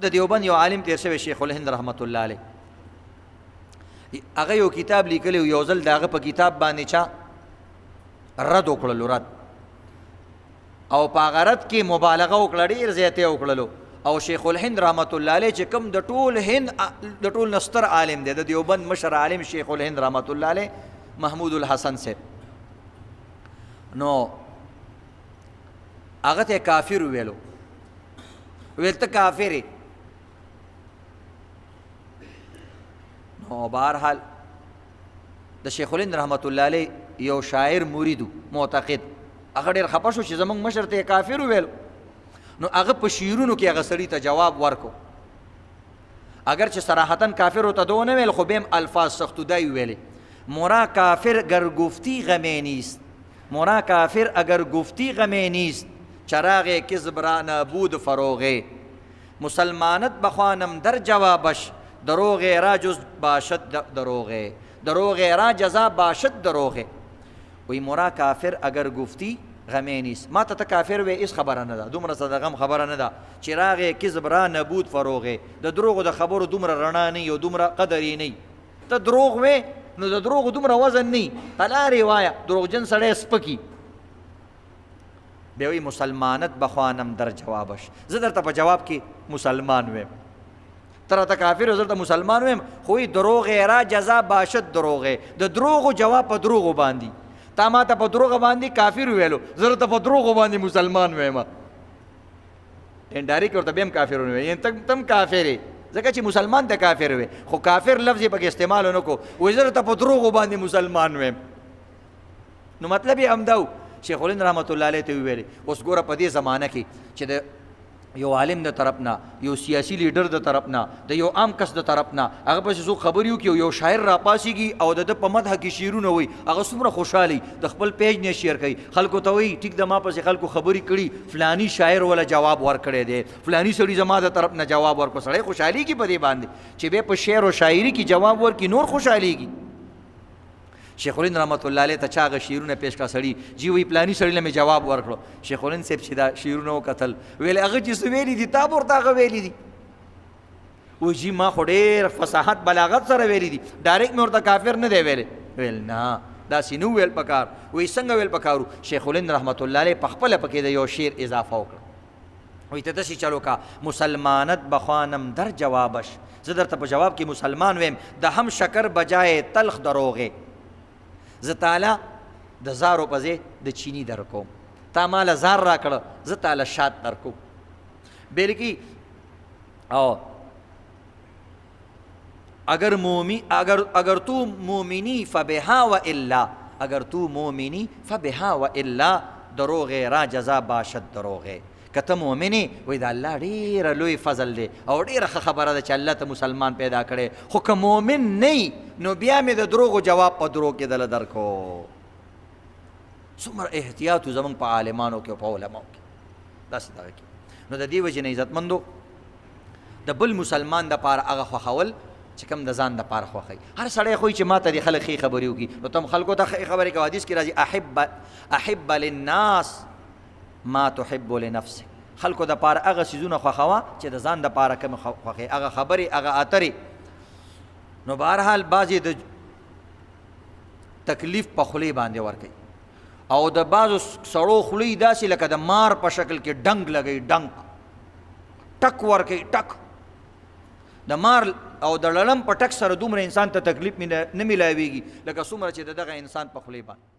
د دیوبند یو عالم تیر شوی شیخ الهند رحمت الله علیه، هغه یو کتاب لیکلی یو ځل د هغه په کتاب باندې چا رد وکړلو، رد، او په هغه رد کې مبالغه وکړه، ډېر زیاتې وکړلو. او شیخ الهند رحمت الله علیه چې کوم د ټول هند د ټول نستر عالم دی، د دیوبند مشر عالم شیخ الهند رحمت الله علیه محمود الحسن صاحب، نو هغه ته کافر ویلو، ویل ته کافر. نو بهرحال د شیخ الهند رحمت الله علیه یو شاعر مریدو معتقد، هغه ډېر خفه شو چې زمونږ مشر ته کافر وویلو. نو هغه په شعرونو کې هغه سړي ته جواب ورکو، اگر چې صراحتاً کافر ورته دو نه ویل خو بهم الفاظ سختودای ویلې. مرا کافر گر گفتی غمی نیست، مرا کافر اگر گفتی غمی نیست، چراغ کذب را نبود فروغه، مسلمانت بخوانم در جوابش، دروغ را جز باشد دروغه، دروغ را جزا باشد دروغه. وی مرا کافر اگر گفتی غمی نیست، ما ته کافر وی اس خبره نه ده، دومره صدقم خبره نه ده. چراغ کذب را نبود فروغه، د دروغ د خبرو دومره رڼا نه یو دومره قدر یې نه. ته دروغ وی نو د دروغ دومره وزن نه، تلارې وایه دروغجن سړی سپکي. بیا وی مسلمانت بخوانم در جوابش، زه درته په جواب کې مسلمان ویم، ته راته کافر زه درته مسلمان ویم، خو دروغ را جزا باشد دروغه، د دروغو جواب په دروغو باندې، تا ما ته په دروغ باندې کافر ویلو، زه درته په دروغو باندې مسلمان ویم. انډایرکټ ورته بیا هم کافر ویم، تم کافر یې ځکه چې مسلمان ته کافر وی، خو کافر لفظ یې پکې استعمال ونه کو، وایي زه درته په دروغو باندې مسلمان ویم. نو مطلب یې همدا و. شیخ الهند رحمت الله علیه ته ویلې اوس ګوره په دې زمانه کې چې د یو عالم د طرف نه، یو سیاسي لیډر د طرف نه، د یو عام کس د طرف نه هغه پسې څوک خبرې وکړي، یو شاعر راپاسېږي او د ده په مدحه کې شعرونه وایي، هغه څومره خوشحالي د خپل پیج نه شیر کوي، خلکو ته وایي ټیک د ما پسې خلکو خبرې کړي، فلانی شاعر ولا جواب ورکړی دی، فلانی سړي زما د طرف نه جواب ورکړو. سړی خوشحالېږي په دې باندې چې بیا په شعر او شاعري کې جواب ورکړي، نور خوشحالېږي. شیخ الهند رحمت الله علیه ته چا هغه شعرونه پیش کړه، سړي جی وی پلاني سړي له مې جواب ورکړو. شیخ الهند صاحب چې دا شعرونه وکتل ویل هغه چې څه ویلي دي تا به ورته هغه ویلي دي؟ وایي جی ما خو ډېر فصاحت بلاغت سره ویلي دي، ډایرکټ مې ورته کافر نه دی ویلی. ویل نه داسې نه ویل پکار. وایي څنګه ویل پکارو؟ شیخ الهند رحمت الله علیه په خپله پکې د یو شعر اضافه وکړه، وایي ته داسې چلو کا مسلمانت بخوانم در جوابش، زه درته په جواب کې مسلمان ویم، د هم شکر بجای تلخ دروغې، زه تاله د زارو په ځای د چینی در کوم، تا ماله زار را کړه زه تاله شات در کوم. بلکې او اگر تو مومنی فبها و الا، اگر تو مومنی فبها و الا، دروغ را جزا باشد دروغه. که ته مومنې وایي د الله ډېره لوی فضل دی او ډېره ښه خبره ده چې الله ته مسلمان پیدا کړی، خو که مومن نه نو بیا مې د دروغو جواب په دروغ کې دله درکو. څومره احتیاط زموږ په عالمانو کې او په علماو کې داسې دغه کې. نو د دې وجې نه عزتمندو د بل مسلمان دپاره هغه خوښول چې کوم د ځان دپاره خوښوي. هر سړی خوی چې ما ته دې خلک ښې خبرې وکړي، نو ته هم خلکو ته ښې خبرې کوه. حدیث کې راځي احب للناس ما تحب لنفسك، خلکو د پاره هغه څیزونه خوښوه چې د ځان د پاره کوم خوښې، هغه خبرې هغه اترې. نو بهرحال بعضې د تکلیف په خولې باندې ورکوي او د بعضو سړو خولې داسې لکه د مار په شکل کې ډنګ لګوي، ډنګ ټک ورکوي، ټک د مار او د لړم په ټک سره دومره انسان ته تکلیف نه میلاویږي لکه څومره چې د دغه انسان په خولې باندې